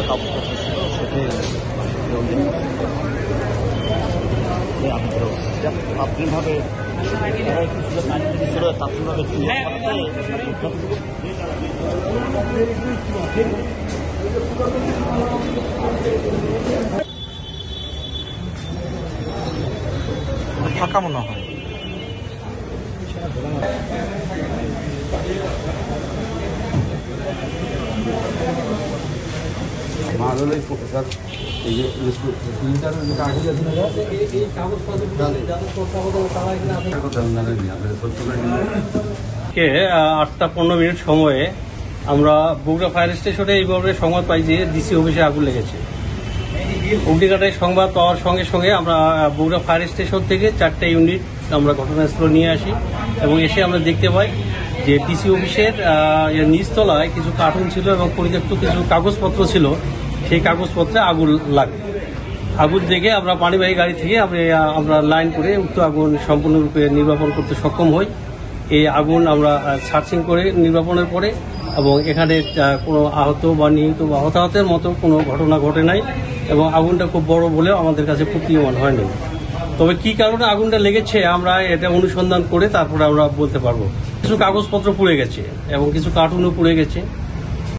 কাগজপত্র ছিল সেটি তাৎক্ষণিকভাবে ছিল তাৎক্ষণিকভাবে ফাঁকা মনে হয়। কে 8:15 সময়ে আমরা বগুড়া ফায়ার স্টেশনে এইভাবে সংবাদ পাই যে ডিসি অফিসে আগুন লেগেছে। অগ্নিকাণ্ডের সংবাদ পাওয়ার সঙ্গে সঙ্গে আমরা বগুড়া ফায়ার স্টেশন থেকে 4টা ইউনিট আমরা ঘটনাস্থলে নিয়ে আসি এবং এসে আমরা দেখতে পাই যে ডিসি অফিসের নিচতলায় কিছু কার্টুন ছিল এবং পরিত্যক্ত কিছু কাগজপত্র ছিল। সেই কাগজপত্রে আগুন লাগে। আগুন দেখে আমরা পানিবাহী গাড়ি থেকে আমরা লাইন করে উক্ত আগুন সম্পূর্ণরূপে নির্বাপন করতে সক্ষম হই। এই আগুন আমরা সার্চিং করে নির্বাপনের পরে এবং এখানে কোনো আহত বা নিহত বা হতাহতের মতো কোনো ঘটনা ঘটে নাই এবং আগুনটা খুব বড় বলেও আমাদের কাছে প্রতীয়মান হয়নি। তবে কি কারণে আগুনটা লেগেছে আমরা এটা অনুসন্ধান করে তারপরে আমরা বলতে পারবো। কিছু কাগজপত্র পুড়ে গেছে এবং কিছু কার্টুনও পুড়ে গেছে।